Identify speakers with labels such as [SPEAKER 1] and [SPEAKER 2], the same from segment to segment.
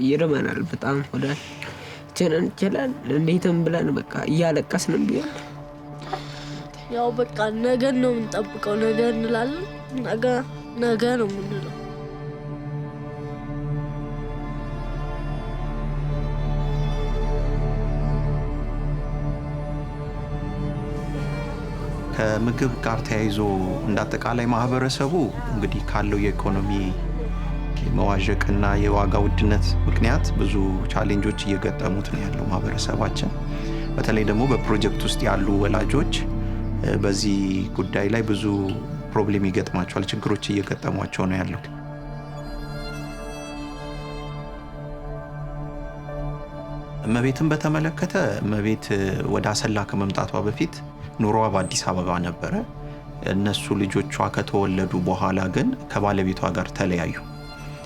[SPEAKER 1] ይርመናል በጣም ሆዳችንን እንዴትም ብለን በቃ እያለቀስን ቢሆን
[SPEAKER 2] ያው በቃ ነገ ነው የምንጠብቀው። ነገ እንላለን። ነገ ነው የምንለው።
[SPEAKER 3] ከምግብ ጋር ተያይዞ እንዳጠቃላይ ማህበረሰቡ እንግዲህ ካለው የኢኮኖሚ መዋዠቅና የዋጋ ውድነት ምክንያት ብዙ ቻሌንጆች እየገጠሙት ነው ያለው ማህበረሰባችን። በተለይ ደግሞ በፕሮጀክት ውስጥ ያሉ ወላጆች በዚህ ጉዳይ ላይ ብዙ ፕሮብሌም ይገጥማቸዋል፣ ችግሮች እየገጠሟቸው ነው ያለው። እመቤትን በተመለከተ እመቤት ወደ አሰላ ከመምጣቷ በፊት ኑሮዋ በአዲስ አበባ ነበረ። እነሱ ልጆቿ ከተወለዱ በኋላ ግን ከባለቤቷ ጋር ተለያዩ።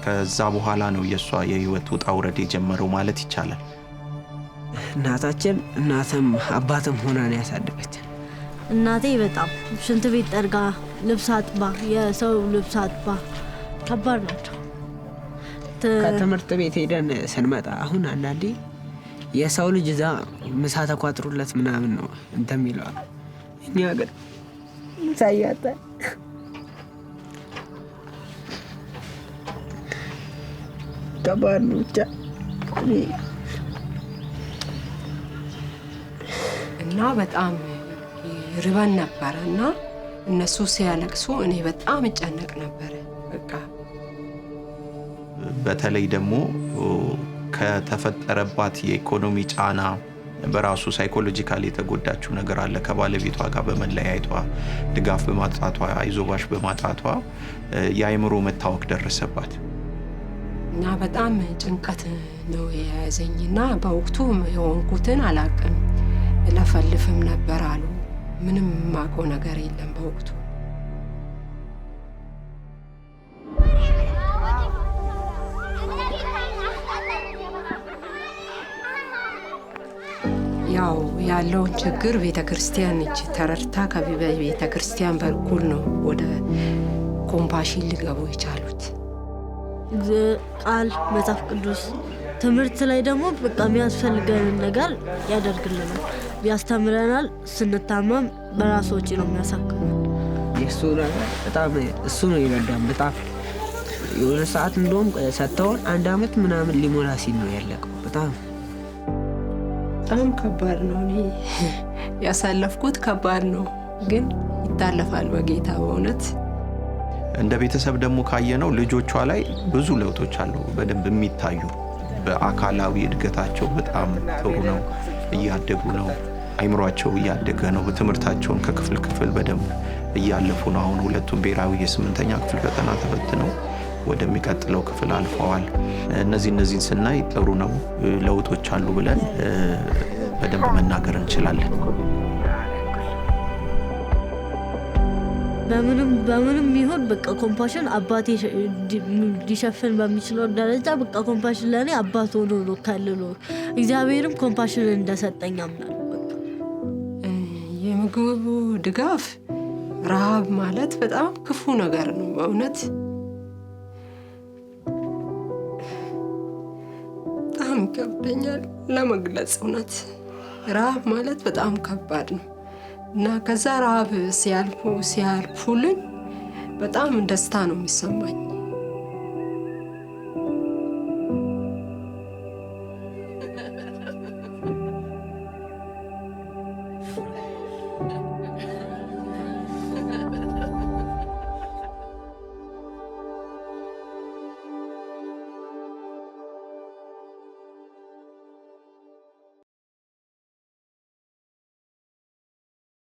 [SPEAKER 3] ከዛ በኋላ ነው የሷ የህይወት ውጣ ውረድ የጀመረው ማለት ይቻላል።
[SPEAKER 1] እናታችን እናትም አባትም ሆና ነው ያሳደገችን።
[SPEAKER 2] እናቴ በጣም ሽንት ቤት ጠርጋ፣ ልብስ አጥባ፣ የሰው ልብስ አጥባ ከባድ ናቸው።
[SPEAKER 1] ከትምህርት ቤት ሄደን ስንመጣ አሁን አንዳንዴ የሰው ልጅ እዛ ምሳ ተቋጥሮለት ምናምን ነው እንትን የሚለው። እኛ ግን ሳያጣ ከባድ ነው ብቻ
[SPEAKER 4] እና በጣም ይርበን ነበረ እና እነሱ ሲያለቅሱ እኔ በጣም እጨነቅ ነበረ። በቃ
[SPEAKER 3] በተለይ ደግሞ ከተፈጠረባት የኢኮኖሚ ጫና በራሱ ሳይኮሎጂካሊ የተጎዳችው ነገር አለ። ከባለቤቷ ጋር በመለያየቷ፣ ድጋፍ በማጣቷ፣ አይዞባሽ በማጣቷ የአእምሮ መታወክ ደረሰባት
[SPEAKER 4] እና በጣም ጭንቀት ነው የያዘኝና በወቅቱ የሆንኩትን አላቅም። ለፈልፍም ነበር አሉ። ምንም የማውቀው ነገር የለም በወቅቱ። ያው ያለውን ችግር ቤተክርስቲያን እጅ ተረድታ ከቤተክርስቲያን በኩል ነው ወደ ኮምፓሽን ሊገቡ የቻሉት።
[SPEAKER 2] ቃል መጽሐፍ ቅዱስ ትምህርት ላይ ደግሞ በቃ የሚያስፈልገንን ነገር ያደርግልናል፣ ያስተምረናል። ስንታመም በራሱ ወጪ ነው የሚያሳክመን።
[SPEAKER 1] የእሱ ነገር በጣም እሱ ነው ይረዳም። በጣም የሆነ ሰዓት እንደውም ሰጥተውን 1 ዓመት ምናምን ሊሞላ ሲል ነው ያለቀው። በጣም
[SPEAKER 4] ከባድ ነው። እኔ ያሳለፍኩት ከባድ ነው፣ ግን ይታለፋል በጌታ በእውነት።
[SPEAKER 3] እንደ ቤተሰብ ደግሞ ካየነው ልጆቿ ላይ ብዙ ለውጦች አሉ በደንብ የሚታዩ። በአካላዊ እድገታቸው በጣም ጥሩ ነው፣ እያደጉ ነው። አይምሯቸው እያደገ ነው። በትምህርታቸውን ከክፍል ክፍል በደንብ እያለፉ ነው። አሁን ሁለቱም ብሔራዊ የ8ኛ ክፍል ፈተና ተፈትነው ወደሚቀጥለው ክፍል አልፈዋል። እነዚህን ስናይ ጥሩ ነው፣ ለውጦች አሉ ብለን በደንብ መናገር እንችላለን።
[SPEAKER 2] በምንም ይሁን በቃ ኮምፓሽን አባቴ ሊሸፍን በሚችለው ደረጃ በቃ ኮምፓሽን ለኔ አባት ሆኖ ነው ከልሎ እግዚአብሔርም ኮምፓሽን እንደሰጠኝ አምናለሁ።
[SPEAKER 4] የምግቡ ድጋፍ ረሃብ ማለት በጣም ክፉ ነገር ነው በእውነት። በጣም ይከብደኛል ለመግለጽ እውነት። ረሃብ ማለት በጣም ከባድ ነው እና ከዛ ረሃብ ሲያልፉልን በጣም ደስታ ነው የሚሰማኝ።